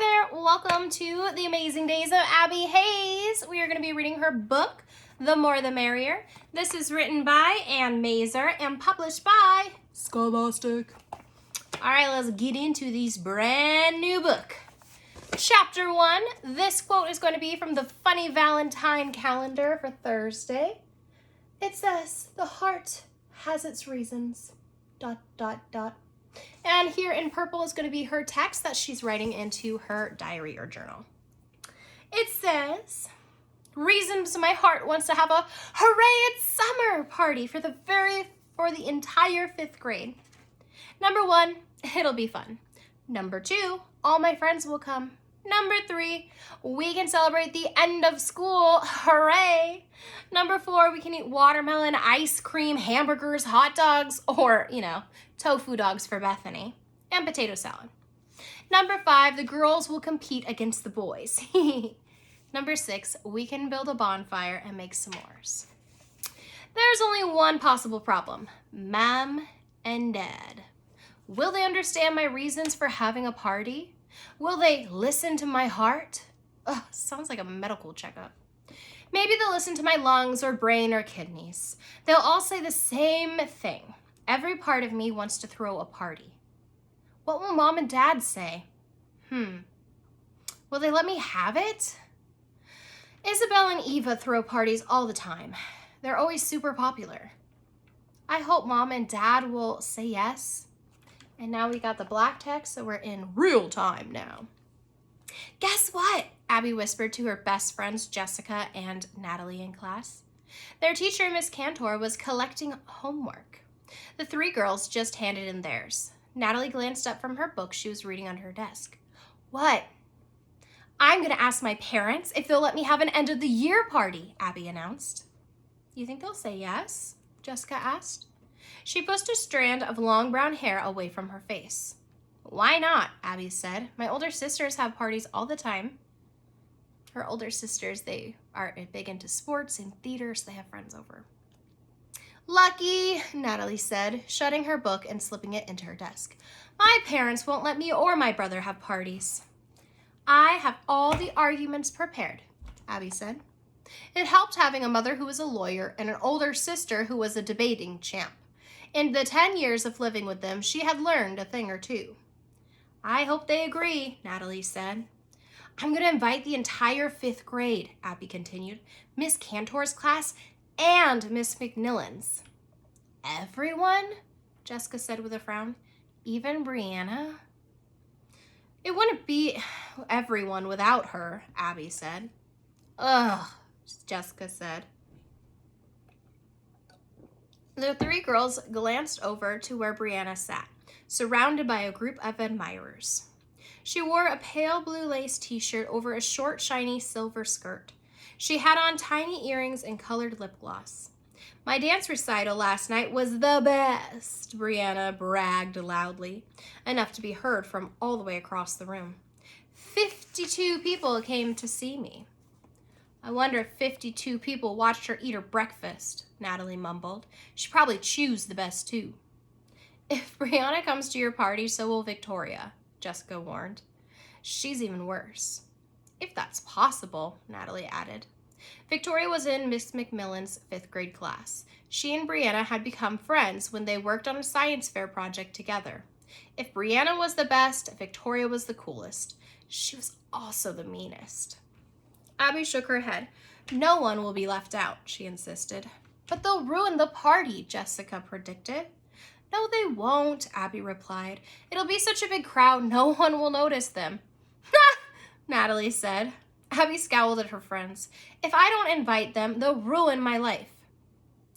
Hi there, welcome to the Amazing Days of Abby Hayes. We are going to be reading her book, The More the Merrier. This is written by Ann Mazer and published by Scholastic. All right, let's get into this brand new book. Chapter 1, this quote is going to be from the Funny Valentine calendar for Thursday. It says, "The heart has its reasons, ... And here in purple is going to be her text that she's writing into her diary or journal. It says, "Reasons my heart wants to have a hooray it's summer party for the entire 5th grade. Number 1, it'll be fun. Number 2, all my friends will come. Number 3, we can celebrate the end of school. Hooray. Number 4, we can eat watermelon, ice cream, hamburgers, hot dogs, or, tofu dogs for Bethany, and potato salad. Number 5, the girls will compete against the boys. Number 6, we can build a bonfire and make s'mores. There's only one possible problem. Mom and Dad. Will they understand my reasons for having a party? Will they listen to my heart?" Ugh, sounds like a medical checkup. "Maybe they'll listen to my lungs or brain or kidneys. They'll all say the same thing. Every part of me wants to throw a party. What will Mom and Dad say? Will they let me have it? Isabel and Eva throw parties all the time. They're always super popular. I hope Mom and Dad will say yes." And now we got the black text, so we're in real time now. "Guess what?" Abby whispered to her best friends Jessica and Natalie in class. Their teacher, Miss Cantor, was collecting homework. The 3 girls just handed in theirs. Natalie glanced up from her book she was reading under her desk. "What?" "I'm going to ask my parents if they'll let me have an end of the year party," Abby announced. "You think they'll say yes?" Jessica asked. She pushed a strand of long brown hair away from her face. "Why not?" Abby said. "My older sisters have parties all the time." Her older sisters, they are big into sports and theater, so they have friends over. "Lucky," Natalie said, shutting her book and slipping it into her desk. "My parents won't let me or my brother have parties." "I have all the arguments prepared," Abby said. It helped having a mother who was a lawyer and an older sister who was a debating champ. In the 10 years of living with them, she had learned a thing or two. "I hope they agree," Natalie said. "I'm going to invite the entire 5th grade," Abby continued. "Miss Cantor's class and Miss McMillan's." "Everyone?" Jessica said with a frown. "Even Brianna?" "It wouldn't be everyone without her," Abby said. "Ugh," Jessica said. The 3 girls glanced over to where Brianna sat, surrounded by a group of admirers. She wore a pale blue lace t-shirt over a short, shiny silver skirt. She had on tiny earrings and colored lip gloss. "My dance recital last night was the best," Brianna bragged loudly, enough to be heard from all the way across the room. 52 people came to see me. "I wonder if 52 people watched her eat her breakfast," Natalie mumbled. "She probably chews the best, too." "If Brianna comes to your party, so will Victoria," Jessica warned. "She's even worse." "If that's possible," Natalie added. Victoria was in Miss McMillan's 5th grade class. She and Brianna had become friends when they worked on a science fair project together. If Brianna was the best, Victoria was the coolest. She was also the meanest. Abby shook her head. "No one will be left out," she insisted. "But they'll ruin the party," Jessica predicted. "No, they won't," Abby replied. "It'll be such a big crowd, no one will notice them." Natalie said. Abby scowled at her friends. "If I don't invite them, they'll ruin my life."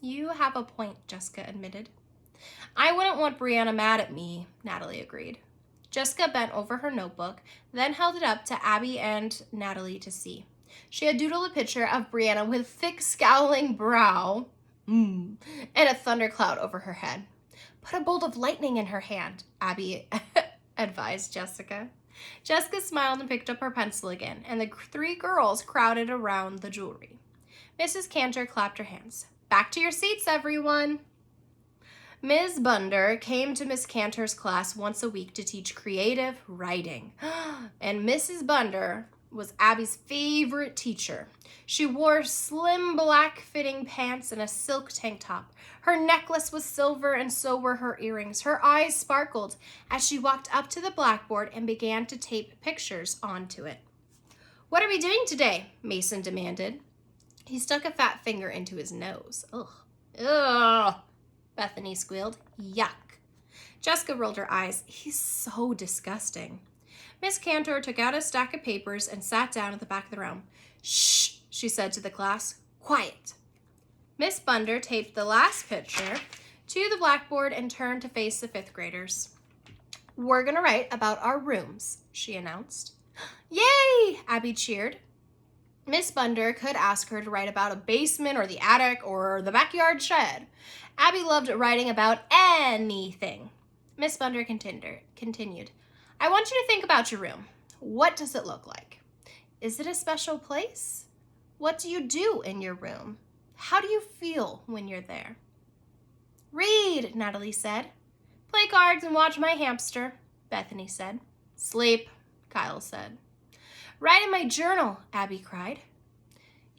"You have a point," Jessica admitted. "I wouldn't want Brianna mad at me," Natalie agreed. Jessica bent over her notebook, then held it up to Abby and Natalie to see. She had doodled a picture of Brianna with thick, scowling brow and a thundercloud over her head. "Put a bolt of lightning in her hand," Abby advised Jessica. Jessica smiled and picked up her pencil again, and the 3 girls crowded around the jewelry. Mrs. Cantor clapped her hands. "Back to your seats, everyone." Ms. Bunder came to Miss Cantor's class once a week to teach creative writing. And Mrs. Bunder was Abby's favorite teacher. She wore slim black fitting pants and a silk tank top. Her necklace was silver and so were her earrings. Her eyes sparkled as she walked up to the blackboard and began to tape pictures onto it. "What are we doing today?" Mason demanded. He stuck a fat finger into his nose. Ugh. Ugh, Bethany squealed. Yuck. Jessica rolled her eyes. He's so disgusting. Miss Cantor took out a stack of papers and sat down at the back of the room. "Shh," she said to the class. "Quiet." Miss Bunder taped the last picture to the blackboard and turned to face the fifth graders. "We're going to write about our rooms," she announced. "Yay!" Abby cheered. Miss Bunder could ask her to write about a basement or the attic or the backyard shed. Abby loved writing about anything. Miss Bunder continued. "I want you to think about your room. What does it look like? Is it a special place? What do you do in your room? How do you feel when you're there?" "Read," Natalie said. "Play cards and watch my hamster," Bethany said. "Sleep," Kyle said. "Write in my journal," Abby cried.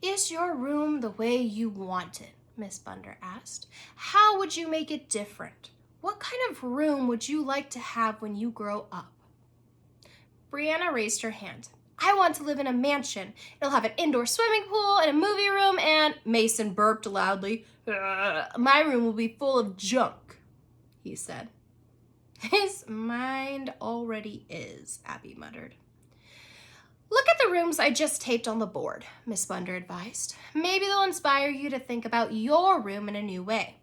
"Is your room the way you want it?" Miss Bunder asked. "How would you make it different? What kind of room would you like to have when you grow up?" Brianna raised her hand. "I want to live in a mansion. It'll have an indoor swimming pool and a movie room and—" Mason burped loudly. "My room will be full of junk," he said. "His mind already is," Abby muttered. "Look at the rooms I just taped on the board," Miss Bunder advised. "Maybe they'll inspire you to think about your room in a new way."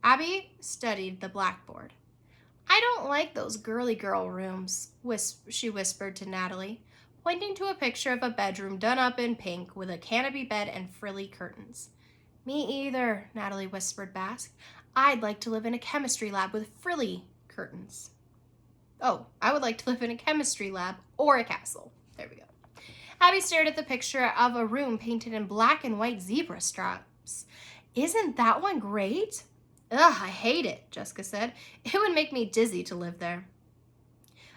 Abby studied the blackboard. "I don't like those girly girl rooms," she whispered to Natalie, pointing to a picture of a bedroom done up in pink with a canopy bed and frilly curtains. "Me either," Natalie whispered back. "I'd like to live in a chemistry lab with frilly curtains." "Oh, I would like to live in a chemistry lab or a castle." There we go. Abby stared at the picture of a room painted in black and white zebra stripes. "Isn't that one great?" "Ugh, I hate it," Jessica said. "It would make me dizzy to live there."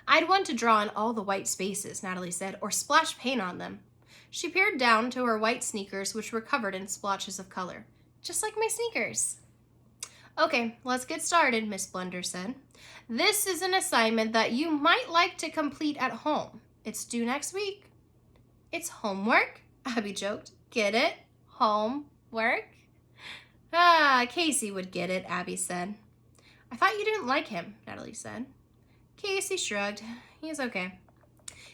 "I'd want to draw in all the white spaces," Natalie said, "or splash paint on them." She peered down to her white sneakers, which were covered in splotches of color. "Just like my sneakers." "Okay, let's get started," Miss Bunder said. "This is an assignment that you might like to complete at home. It's due next week." "It's homework?" Abby joked. "Get it? Homework?" Casey would get it," Abby said. "I thought you didn't like him," Natalie said. Casey shrugged. "He's okay."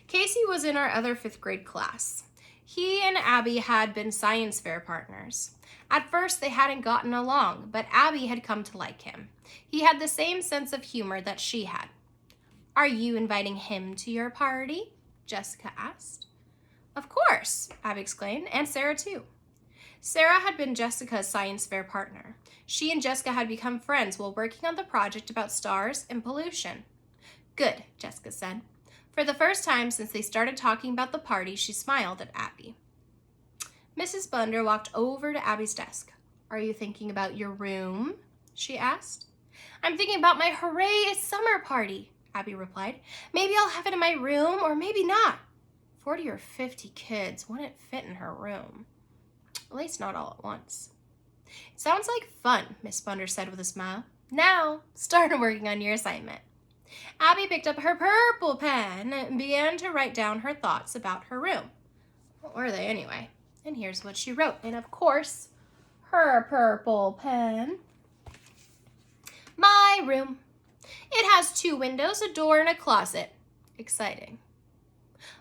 Casey was in our other fifth grade class. He and Abby had been science fair partners. At first, they hadn't gotten along, but Abby had come to like him. He had the same sense of humor that she had. "Are you inviting him to your party?" Jessica asked. "Of course," Abby exclaimed, "and Sarah too." Sarah had been Jessica's science fair partner. She and Jessica had become friends while working on the project about stars and pollution. "Good," Jessica said. For the first time since they started talking about the party, she smiled at Abby. Mrs. Bunder walked over to Abby's desk. "Are you thinking about your room?" she asked. "I'm thinking about my Hooray It's Summer party," Abby replied. "Maybe I'll have it in my room, or maybe not. 40 or 50 kids wouldn't fit in her room. At least not all at once." "It sounds like fun," Miss Bunder said with a smile. "Now, start working on your assignment." Abby picked up her purple pen and began to write down her thoughts about her room. What were they anyway? And here's what she wrote. And of course, her purple pen. "My room. It has 2 windows, a door, and a closet." Exciting.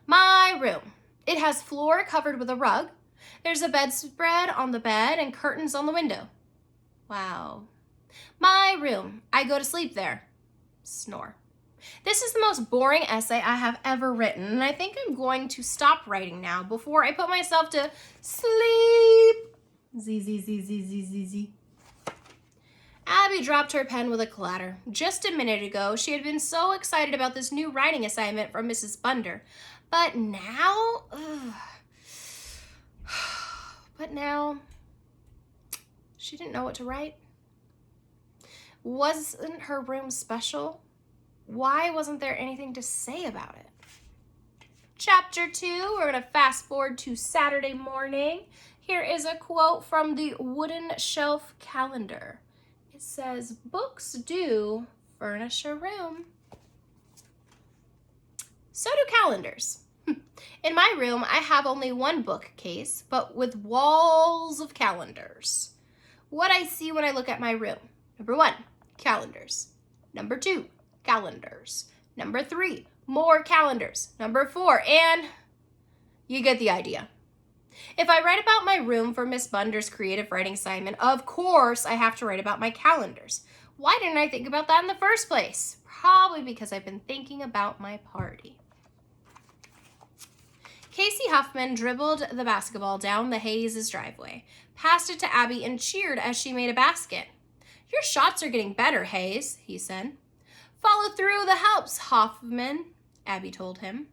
"My room. It has floor covered with a rug. There's a bedspread on the bed and curtains on the window." Wow. "My room. I go to sleep there." Snore. This is the most boring essay I have ever written, and I think I'm going to stop writing now before I put myself to sleep. Z. Abby dropped her pen with a clatter. Just a minute ago, she had been so excited about this new writing assignment from Mrs. Bunder. But now... she didn't know what to write. Wasn't her room special? Why wasn't there anything to say about it? Chapter 2, we're going to fast forward to Saturday morning. Here is a quote from the wooden shelf calendar. It says, "Books do furnish a room." So do calendars. In my room, I have only one bookcase, but with walls of calendars. What I see when I look at my room: number 1, calendars. Number 2, calendars. Number 3, more calendars. Number 4, and you get the idea. If I write about my room for Miss Bunder's creative writing assignment, of course I have to write about my calendars. Why didn't I think about that in the first place? Probably because I've been thinking about my party. Casey Huffman dribbled the basketball down the Hayes' driveway, passed it to Abby, and cheered as she made a basket. "Your shots are getting better, Hayes," he said. "Follow through the helps, Huffman," Abby told him.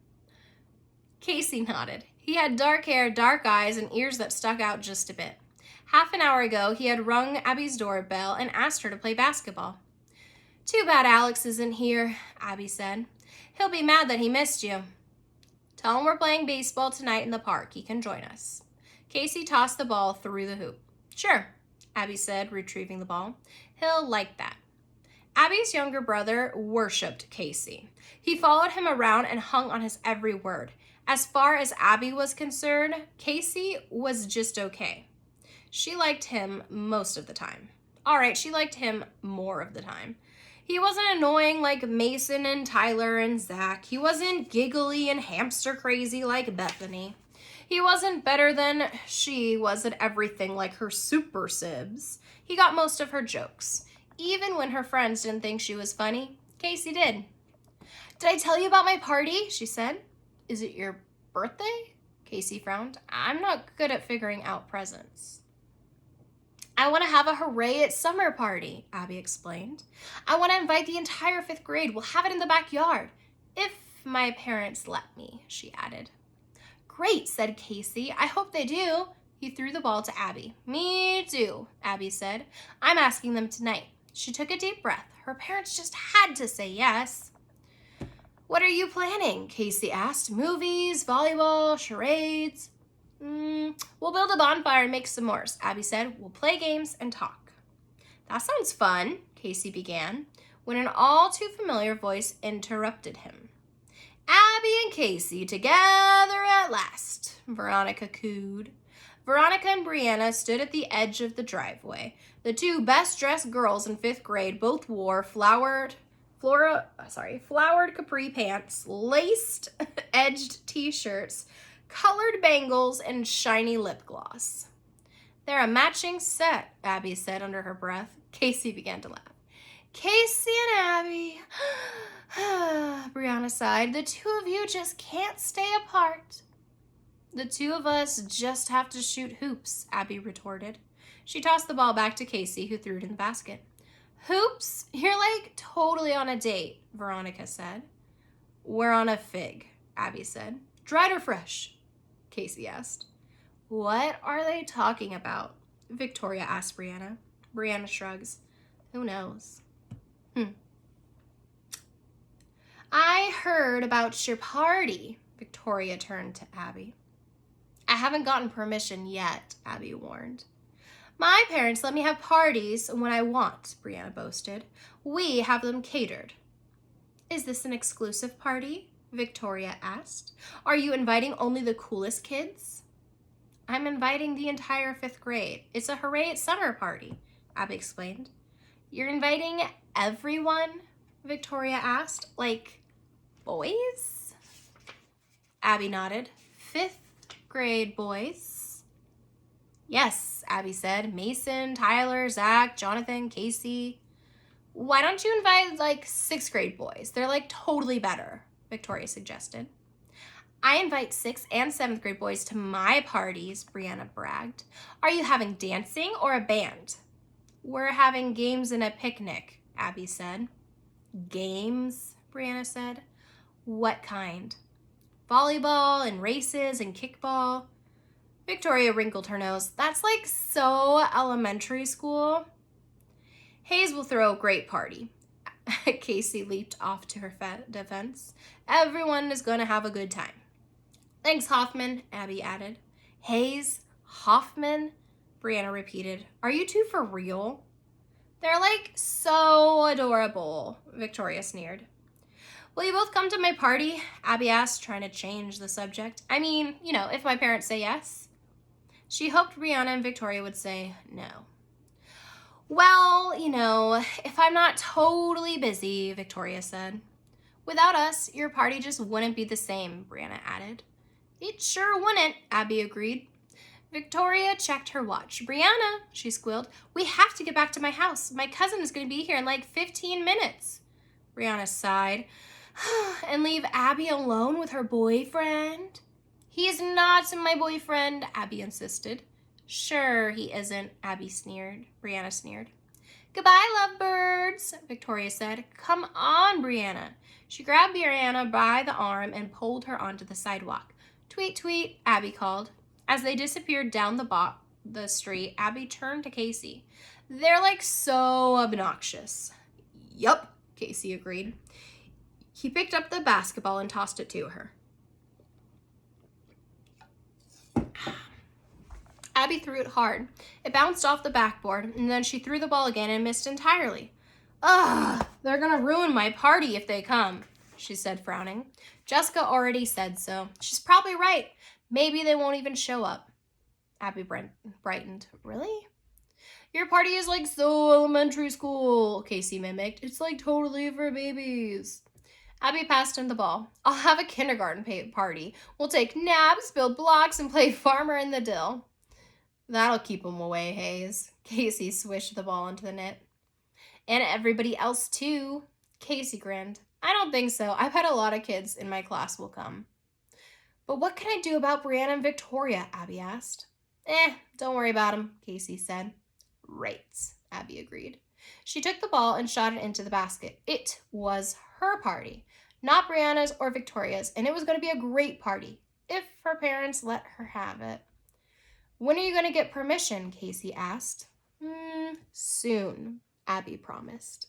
Casey nodded. He had dark hair, dark eyes, and ears that stuck out just a bit. Half an hour ago, he had rung Abby's doorbell and asked her to play basketball. "Too bad Alex isn't here," Abby said. "He'll be mad that he missed you." "Tell him we're playing baseball tonight in the park. He can join us." Casey tossed the ball through the hoop. "Sure," Abby said, retrieving the ball. "He'll like that." Abby's younger brother worshipped Casey. He followed him around and hung on his every word. As far as Abby was concerned, Casey was just okay. She liked him most of the time. All right, she liked him more of the time. He wasn't annoying like Mason and Tyler and Zach. He wasn't giggly and hamster crazy like Bethany. He wasn't better than she was at everything like her super sibs. He got most of her jokes. Even when her friends didn't think she was funny, Casey did. "Did I tell you about my party?" she said. "Is it your birthday?" Casey frowned. "I'm not good at figuring out presents." "I want to have a hooray at summer party," Abby explained. "I want to invite the entire 5th grade. We'll have it in the backyard. If my parents let me," she added. "Great," said Casey. "I hope they do." He threw the ball to Abby. "Me too," Abby said. "I'm asking them tonight." She took a deep breath. Her parents just had to say yes. "What are you planning?" Casey asked. "Movies, volleyball, charades?" We'll build a bonfire and make s'mores," Abby said. "We'll play games and talk." "That sounds fun," Casey began, when an all too familiar voice interrupted him. "Abby and Casey together at last," Veronica cooed. Veronica and Brianna stood at the edge of the driveway. The two best-dressed girls in 5th grade both wore flowered capri pants, laced edged t-shirts, colored bangles, and shiny lip gloss. "They're a matching set," Abby said under her breath. Casey began to laugh. "Casey and Abby," Brianna sighed. "The two of you just can't stay apart." "The two of us just have to shoot hoops," Abby retorted. She tossed the ball back to Casey, who threw it in the basket. "Hoops? You're like totally on a date," Veronica said. "We're on a fig," Abby said. "Dried or fresh?" Casey asked. "What are they talking about?" Victoria asked Brianna. Brianna shrugs. "Who knows?" "I heard about your party." Victoria turned to Abby. "I haven't gotten permission yet," Abby warned. "My parents let me have parties when I want," Brianna boasted. "We have them catered." "Is this an exclusive party?" Victoria asked. "Are you inviting only the coolest kids?" "I'm inviting the entire 5th grade. It's a hooray at summer party," Abby explained. "You're inviting everyone?" Victoria asked. "Like boys?" Abby nodded. 5th grade boys? "Yes," Abby said. "Mason, Tyler, Zach, Jonathan, Casey." "Why don't you invite like 6th grade boys? They're like totally better," Victoria suggested. "I invite 6th and 7th grade boys to my parties," Brianna bragged. "Are you having dancing or a band?" "We're having games and a picnic," Abby said. "Games?" Brianna said. "What kind?" "Volleyball and races and kickball." Victoria wrinkled her nose. "That's like so elementary school." Hayes will throw a great party. Casey leaped off to her defense. Everyone is going to have a good time. Thanks, Hoffman, Abby added. Hayes? Hoffman? Brianna repeated. Are you two for real? They're like so adorable, Victoria sneered. Will you both come to my party? Abby asked, trying to change the subject. I mean, if my parents say yes. She hoped Brianna and Victoria would say no. Well, if I'm not totally busy, Victoria said. Without us, your party just wouldn't be the same, Brianna added. It sure wouldn't, Abby agreed. Victoria checked her watch. Brianna, she squealed, we have to get back to my house. My cousin is going to be here in like 15 minutes. Brianna sighed. And leave Abby alone with her boyfriend? He's not my boyfriend, Abby insisted. Sure he isn't, Brianna sneered. Goodbye, lovebirds, Victoria said. Come on, Brianna. She grabbed Brianna by the arm and pulled her onto the sidewalk. Tweet, tweet, Abby called. As they disappeared down the street, Abby turned to Casey. They're like so obnoxious. Yup, Casey agreed. He picked up the basketball and tossed it to her. Abby threw it hard. It bounced off the backboard, and then she threw the ball again and missed entirely. Ugh, they're gonna ruin my party if they come, she said, frowning. Jessica already said so. She's probably right. Maybe they won't even show up. Abby brightened. Really? Your party is like so elementary school, Casey mimicked. It's like totally for babies. Abby passed him the ball. I'll have a kindergarten party. We'll take naps, build blocks, and play farmer in the dill. That'll keep them away, Hayes. Casey swished the ball into the net. And everybody else, too. Casey grinned. I don't think so. I bet a lot of kids in my class will come. But what can I do about Brianna and Victoria? Abby asked. Don't worry about them, Casey said. Right, Abby agreed. She took the ball and shot it into the basket. It was her party, not Brianna's or Victoria's, and it was going to be a great party, if her parents let her have it. When are you going to get permission? Casey asked. Soon, Abby promised.